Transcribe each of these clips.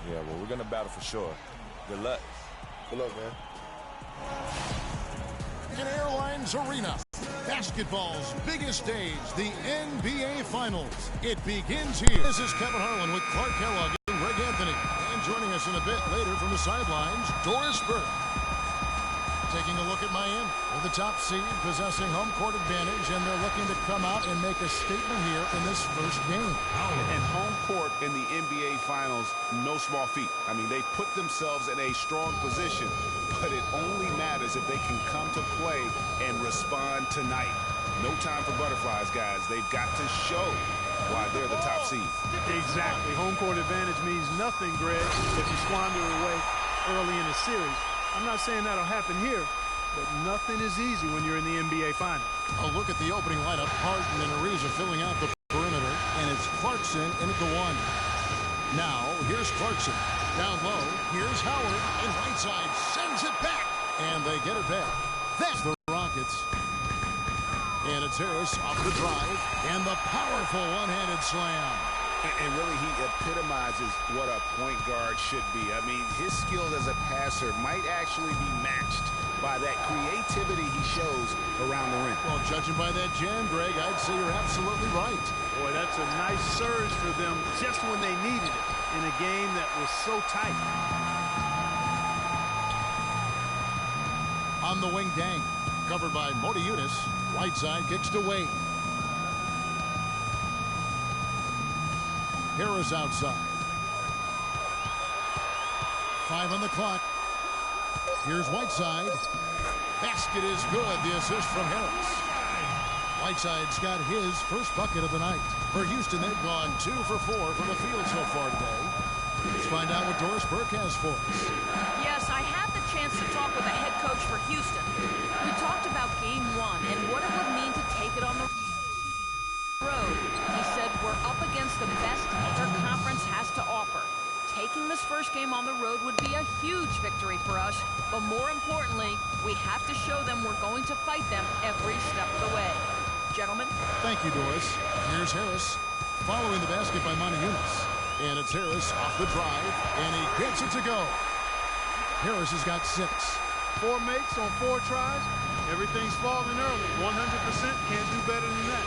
Yeah, well, we're going to battle for sure. Good luck. Good luck, man. In Airlines Arena, basketball's biggest stage, the NBA Finals. It begins here. This is Kevin Harlan with Clark Kellogg and Greg Anthony. And joining us in a bit later from the sidelines, Doris Burke. Taking a look at Miami. They're the top seed, possessing home court advantage, and they're looking to come out and make a statement here in this first game. And home court in the NBA Finals, no small feat. I mean, they've put themselves in a strong position, but it only matters if they can come to play and respond tonight. No time for butterflies, guys. They've got to show why they're the top seed. Exactly. Home court advantage means nothing, Greg, if you squander it away early in the series. I'm not saying that'll happen here, but nothing is easy when you're in the NBA Finals. A look at the opening lineup. Harden and Ariza filling out the perimeter, and it's Clarkson in at the one. Now, here's Clarkson. Down low, here's Howard, and Whiteside sends it back, and they get it back. That's the Rockets. And it's Harris off the drive, and the powerful one-handed slam. And really, he epitomizes what a point guard should be. I mean, his skill as a passer might actually be matched by that creativity he shows around the rim. Well, judging by that jam, Greg, I'd say you're absolutely right. Boy, that's a nice surge for them just when they needed it in a game that was so tight. On the wing, Dang. Covered by Monteandcorey. Whiteside kicks to Wade. Harris outside. 5 on the clock. Here's Whiteside. Basket is good. The assist from Harris. Whiteside's got his first bucket of the night. For Houston, they've gone 2 for 4 from the field so far today. Let's find out what Doris Burke has for us. Yes, I had the chance to talk with the head coach for Houston. We talked about game 1 and what it would mean to take it on the road. He said we're up against the best their conference has to offer. Taking this first game on the road would be a huge victory for us, but more importantly, we have to show them we're going to fight them every step of the way. Gentlemen. Thank you, Doris. Here's Harris following the basket by Monteandcorey. And it's Harris off the drive, and he gets it to go. Harris has got 6. 4 makes on 4 tries. Everything's falling early. 100% can't do better than that.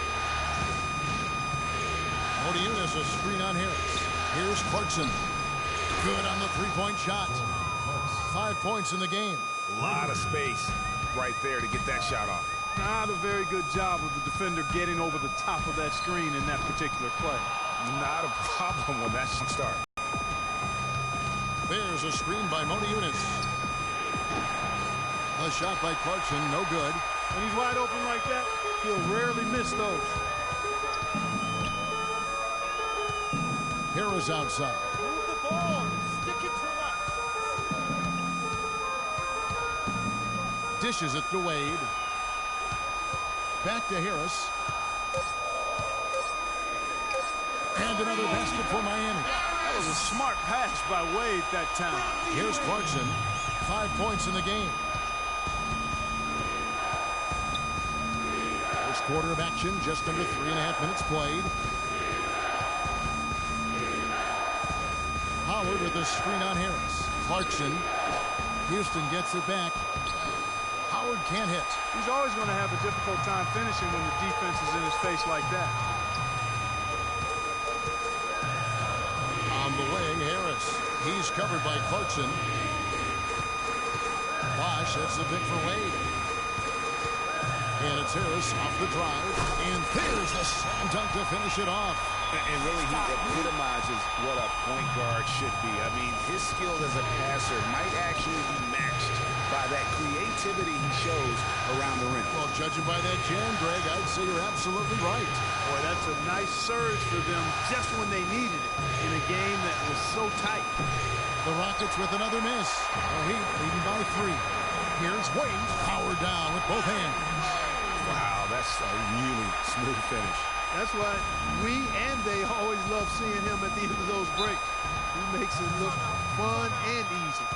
Monteandcorey, a screen on Harris. Here's Clarkson. Good on the three-point shot. 5 points in the game. A lot of space right there to get that shot off. Not a very good job of the defender getting over the top of that screen in that particular play. Not a problem when that's start. There's a screen by Monteandcorey. A shot by Clarkson, no good. When he's wide open like that, he'll rarely miss those. Harris outside. Move the ball. Stick it to left. Dishes it to Wade. Back to Harris. And another basket for Miami. That was a smart pass by Wade that time. Here's Clarkson. 5 points in the game. First quarter of action, just under 3.5 minutes played. Howard with a screen on Harris. Clarkson. Houston gets it back. Howard can't hit. He's always going to have a difficult time finishing when the defense is in his face like that. On the wing, Harris. He's covered by Clarkson. Bosch, that's the pick for Wade. And it's Harris off the drive. And there's the slam dunk to finish it off. And really, he epitomizes what a point guard should be. I mean, his skill as a passer might actually be matched by that creativity he shows around the rim. Well, judging by that jam, Greg, I'd say you're absolutely right. Boy, that's a nice surge for them just when they needed it in a game that was so tight. The Rockets with another miss. The Heat leading by 3. Here's Wade. Howard down with both hands. Wow, that's a really smooth finish. That's why we and they always love seeing him at the end of those breaks. He makes it look fun and easy.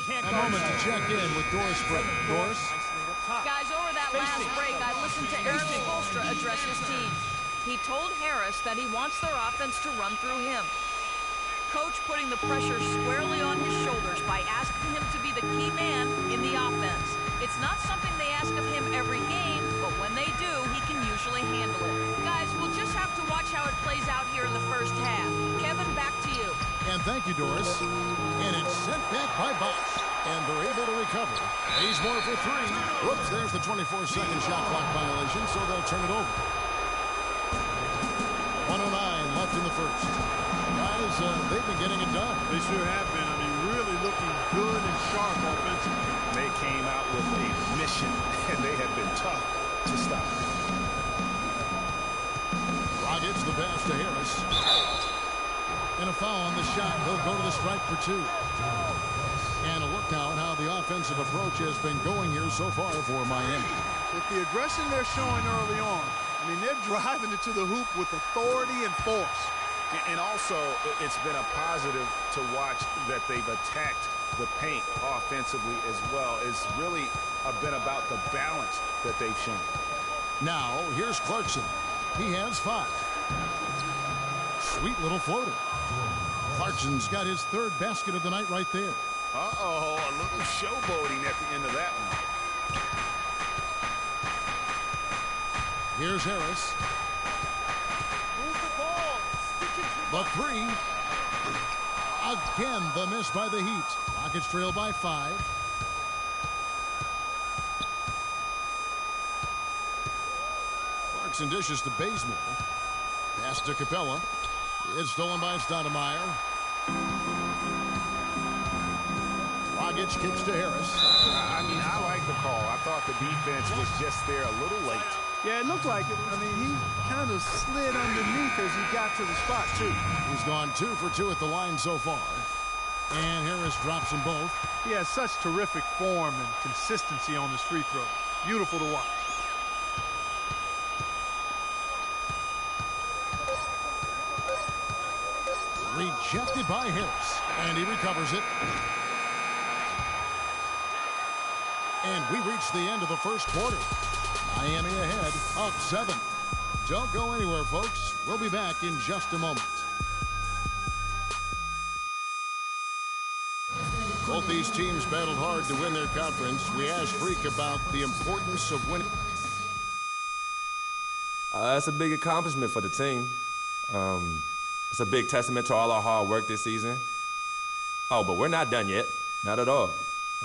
A moment to check in with Doris Burke. Doris? Guys, over that last break, I listened to Eric Spoelstra address his team. He told Harris that he wants their offense to run through him. Coach putting the pressure squarely on his shoulders by asking him to be the key man in the offense. It's not something they ask of him every game, but when they do, he can usually handle it. Guys, we'll just have to watch how it plays out here in the first half. Kevin, back to you. And thank you, Doris. And it's sent back by Bosch. And they're able to recover. He's more for three. Whoops, there's the 24-second shot clock violation, so they'll turn it over. 109 left in the first. Guys, they've been getting it done. They sure have been. I mean, really looking good and sharp offensively. They came out with a mission, and they have been tough to stop. Dragic, the pass to Harris. And a foul on the shot. He'll go to the stripe for two. And a look now at how the offensive approach has been going here so far for Miami. With the aggression they're showing early on, I mean, they're driving it to the hoop with authority and force. And also, it's been a positive to watch that they've attacked the paint offensively as well. It's really been about the balance that they've shown. Now, here's Clarkson. He has 5. Sweet little floater. Clarkson's got his 3rd basket of the night right there. Uh-oh, a little showboating at the end of that one. Here's Harris. Move the ball. Stick it to The 3. Again, the miss by the Heat. Rockets trail by 5. Clarkson dishes to Bazemore. Pass to Capella. It's stolen by Stoudemire. Dragic kicks to Harris. I mean, I like the call. I thought the defense was just there a little late. Yeah, it looked like it. I mean, he kind of slid underneath as he got to the spot, too. He's gone 2 for 2 at the line so far. And Harris drops them both. He has such terrific form and consistency on his free throws. Beautiful to watch. Rejected by Harris. And he recovers it. And we reach the end of the first quarter. Miami ahead, up 7. Don't go anywhere, folks. We'll be back in just a moment. Both these teams battled hard to win their conference. We asked Freak about the importance of winning. It's a big accomplishment for the team. It's a big testament to all our hard work this season. Oh, but we're not done yet. Not at all.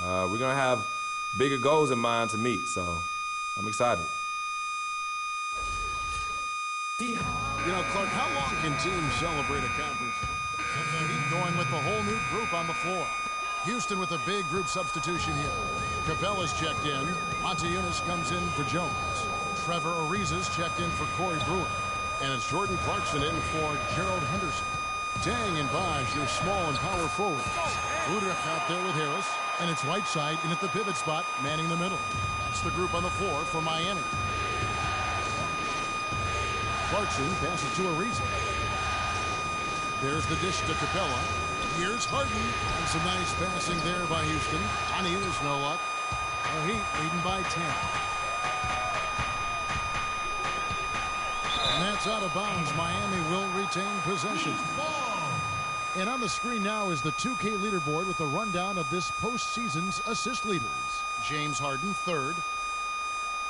We're going to have bigger goals in mind to meet, so I'm excited. You know, Clark, how long can teams celebrate a conference? Heat going with the whole new group on the floor. Houston with a big group substitution here. Capella's checked in. Monteandcorey comes in for Jones. Trevor Ariza's checked in for Corey Brewer. And it's Jordan Clarkson in for Gerald Henderson. Dang and Bosch, your small and power forwards. Udrich out there with Harris. And it's Whiteside in at the pivot spot, manning the middle. That's the group on the floor for Miami. Clarkson passes to Ariza. There's the dish to Capella. Here's Harden. And some nice passing there by Houston. Is no luck. The Heat leading by 10. And that's out of bounds. Miami will retain possession. And on the screen now is the 2K leaderboard with a rundown of this postseason's assist leaders. James Harden, 3rd.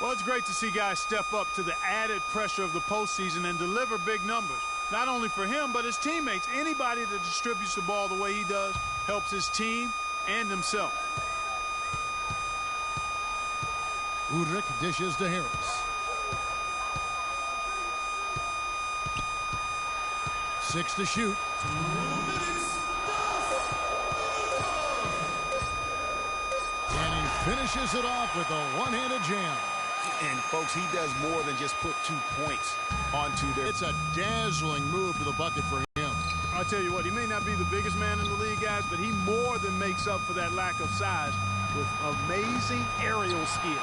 Well, it's great to see guys step up to the added pressure of the postseason and deliver big numbers. Not only for him, but his teammates. Anybody that distributes the ball the way he does helps his team and himself. Udrich dishes to Harris. 6 to shoot. And he finishes it off with a one-handed jam. And, folks, he does more than just put 2 points onto their... It's a dazzling move to the bucket for him. I'll tell you what, he may not be the biggest man in the league, guys, but he more than makes up for that lack of size with amazing aerial skills.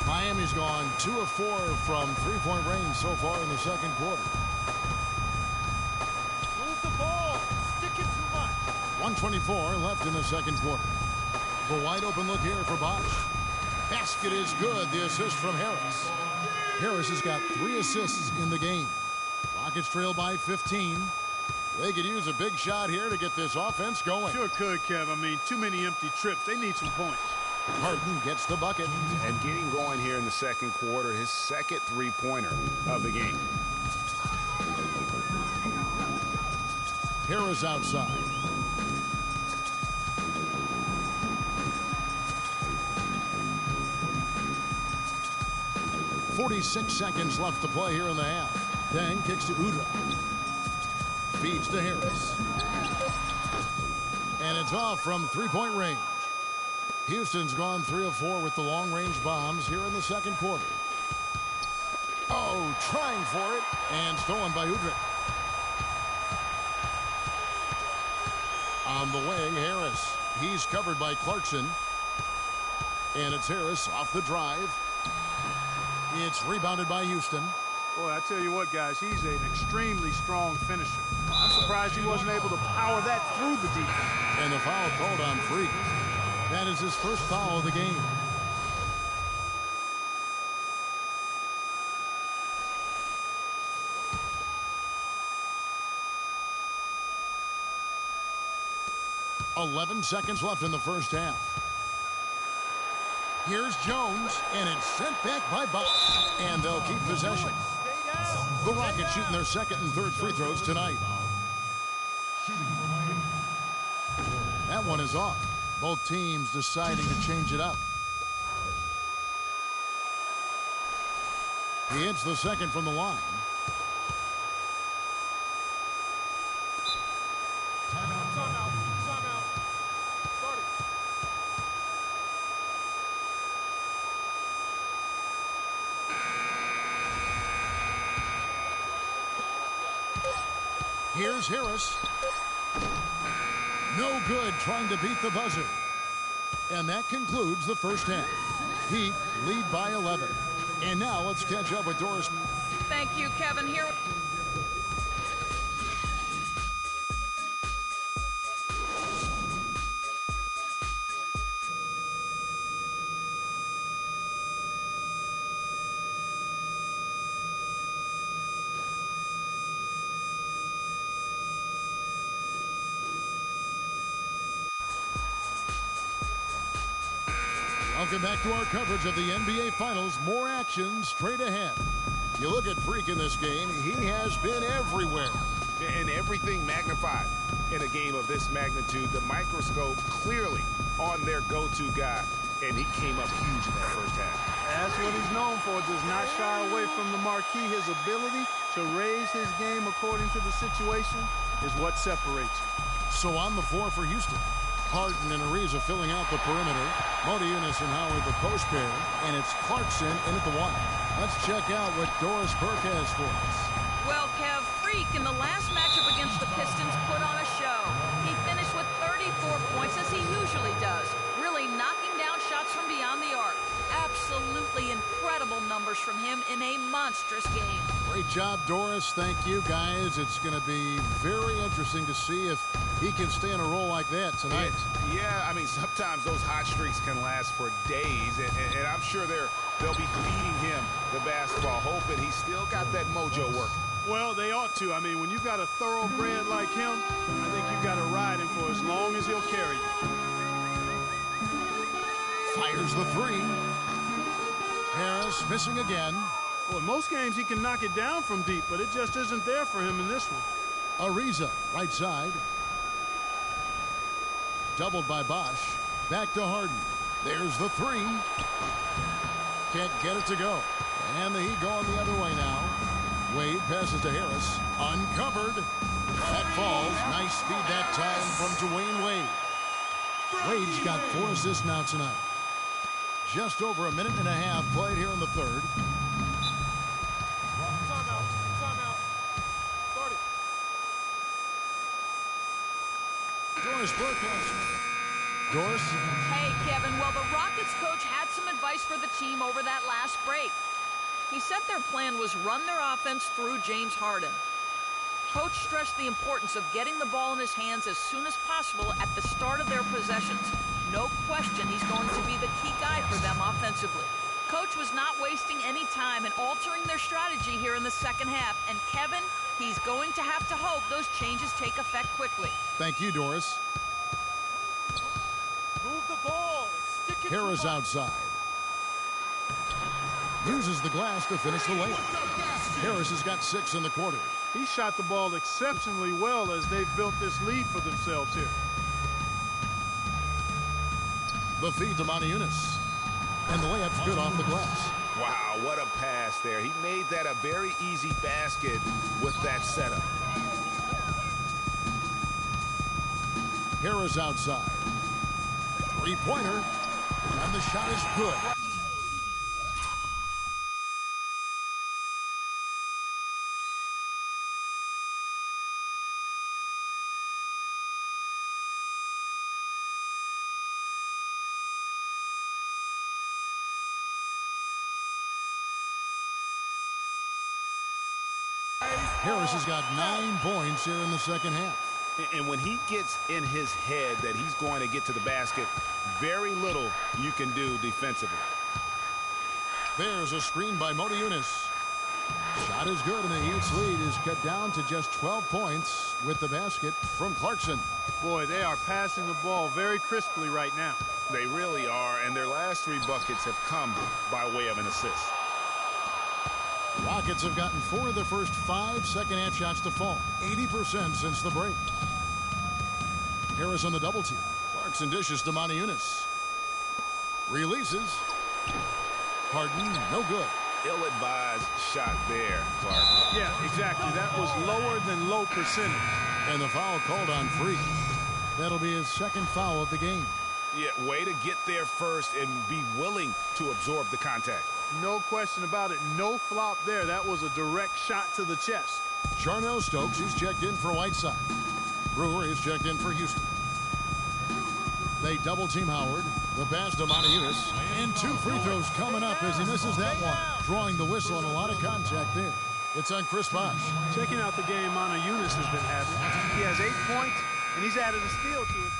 Miami's gone 2 of 4 from three-point range so far in the second quarter. move the ball. Stick it too much. 1:24 left in the second quarter. The wide open look here for Bosch. Basket is good. The assist from Harris. Harris has got 3 assists in the game. Rockets trail by 15. They could use a big shot here to get this offense going. Sure could, Kev. I mean, too many empty trips. They need some points. Harden gets the bucket. And getting going here in the second quarter, his second three-pointer of the game. Harris outside. .46 seconds left to play here in the half. Dang kicks to Udrih. Feeds to Harris. And it's off from three-point range. Houston's gone 3 of 4 with the long-range bombs here in the second quarter. Oh, trying for it. And stolen by Udrih. On the wing, Harris. He's covered by Clarkson. And it's Harris off the drive. It's rebounded by Houston. Boy, I tell you what, guys, he's an extremely strong finisher. I'm surprised he wasn't able to power that through the defense. And the foul called on Freak. That is his first foul of the game. .11 seconds left in the first half. Here's Jones, and it's sent back by Bosch. And they'll keep possession. The Rockets shooting their second and third free throws tonight. That one is off. Both teams deciding to change it up. He hits the second from the line. Timeout. Start it. Here's Harris. No good trying to beat the buzzer. And that concludes the first half. Heat lead by 11. And now let's catch up with Doris. Thank you, Kevin. Here. Welcome back to our coverage of the NBA Finals. More action straight ahead. You look at Freak in this game, he has been everywhere. And everything magnified in a game of this magnitude. The microscope clearly on their go-to guy, and he came up huge in that first half. That's what he's known for, does not shy away from the marquee. His ability to raise his game according to the situation is what separates him. So on the floor for Houston, Harden and Ariza filling out the perimeter. Monteandcorey and Howard the post pair. And it's Clarkson in at the one. Let's check out what Doris Burke has for us. Well, Kev, Freak in the last matchup against the Pistons put on a show. He finished with 34 points, as he usually does, really knocking down shots from beyond the arc. Absolutely incredible numbers from him in a monstrous game. Great job, Doris. Thank you, guys. It's going to be very interesting to see if he can stay in a role like that tonight. Yeah, I mean, sometimes those hot streaks can last for days, and I'm sure they'll be feeding him the basketball, hoping he's still got that mojo working. Well, they ought to. I mean, when you've got a thoroughbred like him, I think you've got to ride him for as long as he'll carry you. Fires the three. Harris missing again. Well, in most games he can knock it down from deep, but it just isn't there for him in this one. Ariza, right side. Doubled by Bosch. Back to Harden. There's the three. Can't get it to go. And the Heat going the other way now. Wade passes to Harris. Uncovered. That falls. Nice speed that time from Dwayne Wade. Wade's got 4 assists now tonight. Just over a minute and a half played here in the third. Timeout. Start it. Doris Burke. Doris? Hey, Kevin. Well, the Rockets coach had some advice for the team over that last break. He said their plan was run their offense through James Harden. Coach stressed the importance of getting the ball in his hands as soon as possible at the start of their possessions. No question he's going to be the key guy for them offensively. Coach was not wasting any time in altering their strategy here in the second half. And Kevin, he's going to have to hope those changes take effect quickly. Thank you, Doris. Move the ball. Stick it Harris to outside. Uses the glass to finish the layup. Harris has got 6 in the quarter. He shot the ball exceptionally well as they've built this lead for themselves here. The feed to Monteandcorey. And the layup's good off the glass. Wow, what a pass there. He made that a very easy basket with that setup. Harris outside. Three-pointer. And the shot is good. Harris has got 9 points here in the second half. And when he gets in his head that he's going to get to the basket, very little you can do defensively. There's a screen by Monteandcorey. Shot is good, and the Heat's lead is cut down to just 12 points with the basket from Clarkson. Boy, they are passing the ball very crisply right now. They really are, and their last 3 buckets have come by way of an assist. Rockets have gotten 4 of the first 5 second-half shots to fall. 80% since the break. Harris on the double team. Clarkson dishes to Monteandcorey. Releases. Harden, no good. Ill-advised shot there, Clark. Yeah, exactly. That was lower than low percentage. And the foul called on Free. That'll be his second foul of the game. Yeah, way to get there first and be willing to absorb the contact. No question about it. No flop there. That was a direct shot to the chest. Charnel Stokes is checked in for Whiteside. Brewer is checked in for Houston. They double-team Howard. The pass to Monteandcorey. And 2 free throws coming up as he misses that one. Drawing the whistle and a lot of contact there. It's on Chris Bosh. Checking out the game Monteandcorey has been having. He has 8 points, and he's added a steal to it.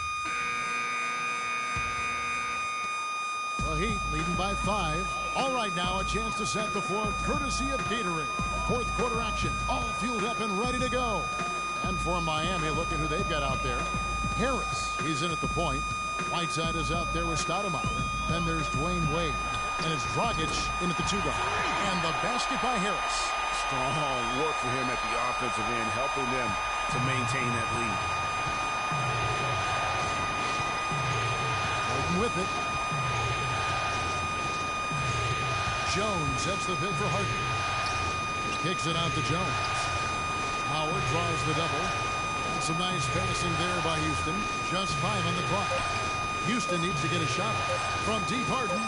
The Heat leading by 5. All right, now a chance to set the floor courtesy of Gatorade. Fourth quarter action, all fueled up and ready to go. And for Miami, look at who they've got out there. Harris, he's in at the point. Whiteside is out there with Stoudemire. Then there's Dwayne Wade. And it's Dragic in at the 2-guard. And the basket by Harris. Strong work for him at the offensive end, helping them to maintain that lead. Harden with it. Jones sets the pick for Harden. Kicks it out to Jones. Howard draws the double. And some nice passing there by Houston. Just 5 on the clock. Houston needs to get a shot from deep. Harden.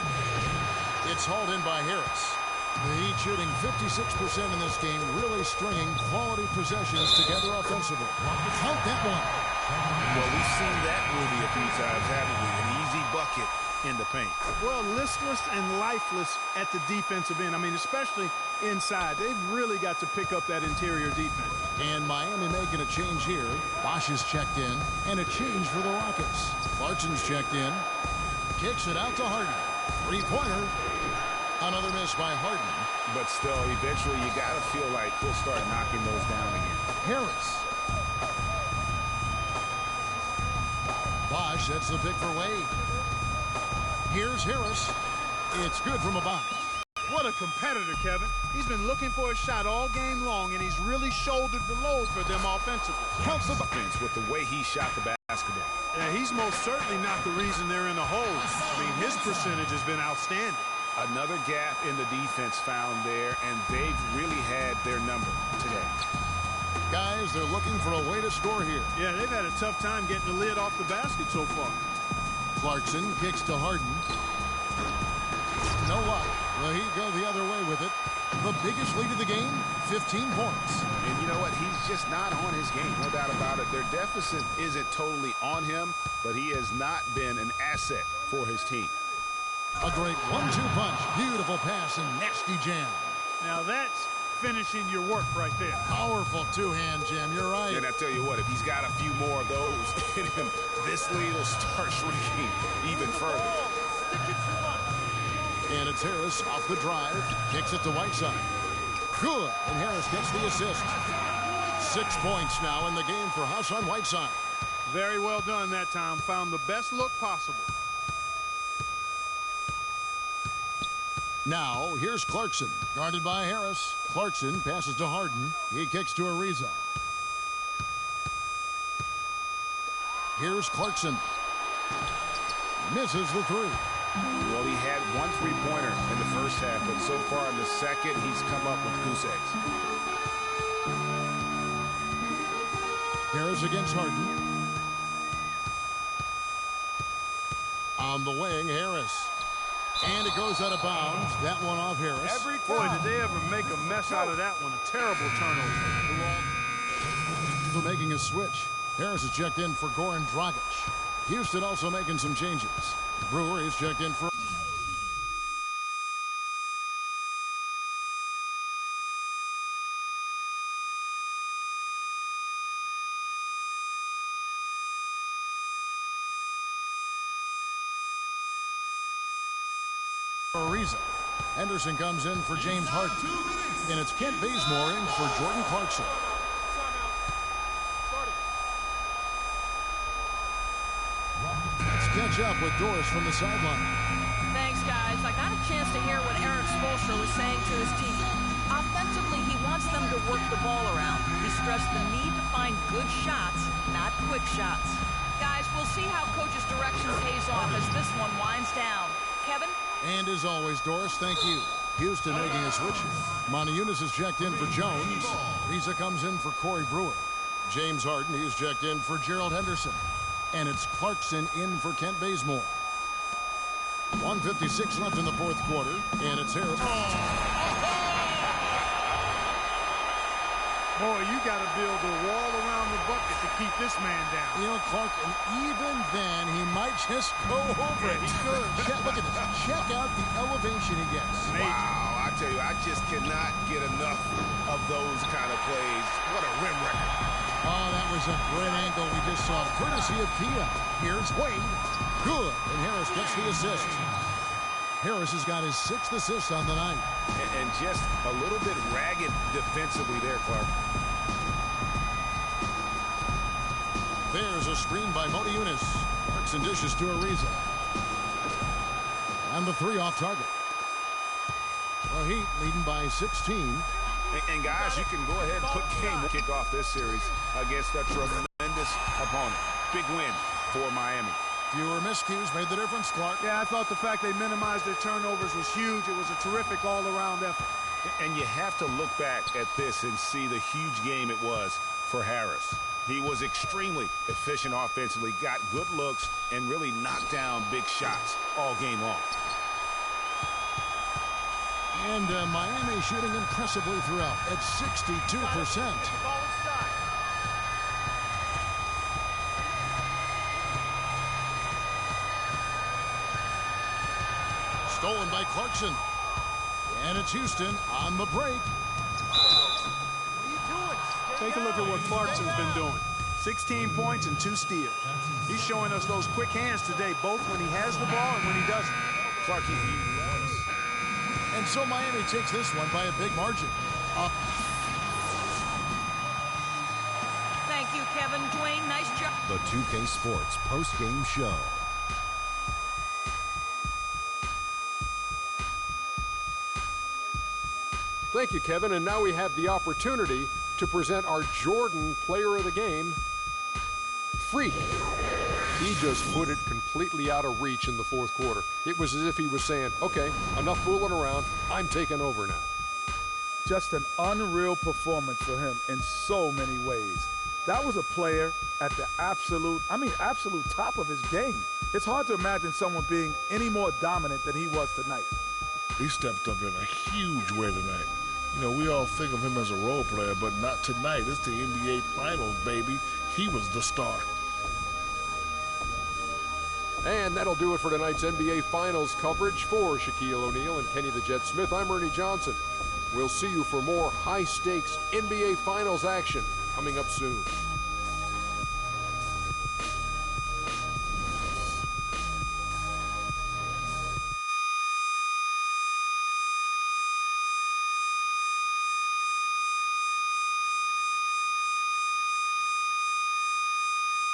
It's hauled in by Harris. The Heat shooting 56% in this game, really stringing quality possessions together offensively. Count that one. Well, we've seen that movie a few times, haven't we? An easy bucket in the paint. Well, listless and lifeless at the defensive end. I mean, especially inside. They've really got to pick up that interior defense. And Miami making a change here. Bosh is checked in. And a change for the Rockets. Clarkson's checked in. Kicks it out to Harden. Three-pointer. Another miss by Harden. But still, eventually you got to feel like he'll start knocking those down again. Harris. Bosh sets the pick for Wade. Here's Harris. It's good from a bounce. What a competitor, Kevin. He's been looking for a shot all game long, and he's really shouldered the load for them offensively. Counts the offense with the way he shot the basketball. Yeah, he's most certainly not the reason they're in a hole. I mean, his percentage has been outstanding. Another gap in the defense found there, and they've really had their number today. Guys, they're looking for a way to score here. Yeah, they've had a tough time getting the lid off the basket so far. Clarkson kicks to Harden. No luck. The Heat go the other way with it. The biggest lead of the game, 15 points. And you know what? He's just not on his game, no doubt about it. Their deficit isn't totally on him, but he has not been an asset for his team. A great 1-2 punch. Beautiful pass and nasty jam. Now that's finishing your work right there. Powerful two-hand jam. You're right. And I tell you what, if he's got a few more of those in him, this lead will start shrinking even further. And it's Harris off the drive. Kicks it to Whiteside. Good. And Harris gets the assist. 6 points now in the game for Hassan Whiteside. Very well done that time. Found the best look possible. Now, here's Clarkson, guarded by Harris. Clarkson passes to Harden. He kicks to Ariza. Here's Clarkson. Misses the three. Well, he had one three-pointer in the first half, but so far in the second, he's come up with goose eggs. Harris against Harden. On the wing, Harris. And it goes out of bounds. That one off Harris. Boy, did they ever make a mess out of that one. A terrible turnover. For making a switch. Harris is checked in for Goran Dragic. Houston also making some changes. Brewer is checked in for... Ariza. Henderson comes in for James Harden. And it's Kent Bazemore in for Jordan Clarkson. Let's catch up with Doris from the sideline. Thanks, guys. I got a chance to hear what Eric Spoelstra was saying to his team. Offensively, he wants them to work the ball around. He stressed the need to find good shots, not quick shots. Guys, we'll see how Coach's direction pays off as this one winds down. Kevin? And as always, Doris, thank you. Houston making a switch here. Monteandcorey is checked in for Jones. Riza comes in for Corey Brewer. James Harden, he's checked in for Gerald Henderson. And it's Clarkson in for Kent Bazemore. 1:56 left in the fourth quarter. And it's Harris. Boy, you got to build a wall around the bucket to keep this man down. You know, Clark, and even then, he might just go over it. He could. Look at this. Check out the elevation he gets. Wow, I tell you, I just cannot get enough of those kind of plays. What a rim record. Oh, that was a great angle we just saw, courtesy of Kia. Here's Wade. Good. And Harris gets the assist. Harris has got his 6th assist on the night. And just a little bit ragged defensively there, Clark. There's a screen by Monteandcorey. Clarkson dishes to Ariza. And the three off target. The Heat leading by 16. And guys, you can go ahead and put game to kick off this series against a tremendous opponent. Big win for Miami. Fewer miscues made the difference, Clark. Yeah, I thought the fact they minimized their turnovers was huge. It was a terrific all-around effort. And you have to look back at this and see the huge game it was for Harris. He was extremely efficient offensively, got good looks, and really knocked down big shots all game long. And Miami shooting impressively throughout at 62%. Stolen by Clarkson. And it's Houston on the break. Take a look at what Clarkson's been doing. 16 points and 2 steals. He's showing us those quick hands today, both when he has the ball and when he doesn't. Clark, and so Miami takes this one by a big margin. Thank you, Kevin. Dwayne, nice job. The 2K Sports post-game show. Thank you, Kevin. And now we have the opportunity to present our Jordan Player of the Game, Freak. He just put it completely out of reach in the fourth quarter. It was as if he was saying, okay, enough fooling around. I'm taking over now. Just an unreal performance for him in so many ways. That was a player at the absolute top of his game. It's hard to imagine someone being any more dominant than he was tonight. He stepped up in a huge way tonight. You know, we all think of him as a role player, but not tonight. It's the NBA Finals, baby. He was the star. And that'll do it for tonight's NBA Finals coverage. For Shaquille O'Neal and Kenny the Jet Smith, I'm Ernie Johnson. We'll see you for more high-stakes NBA Finals action coming up soon.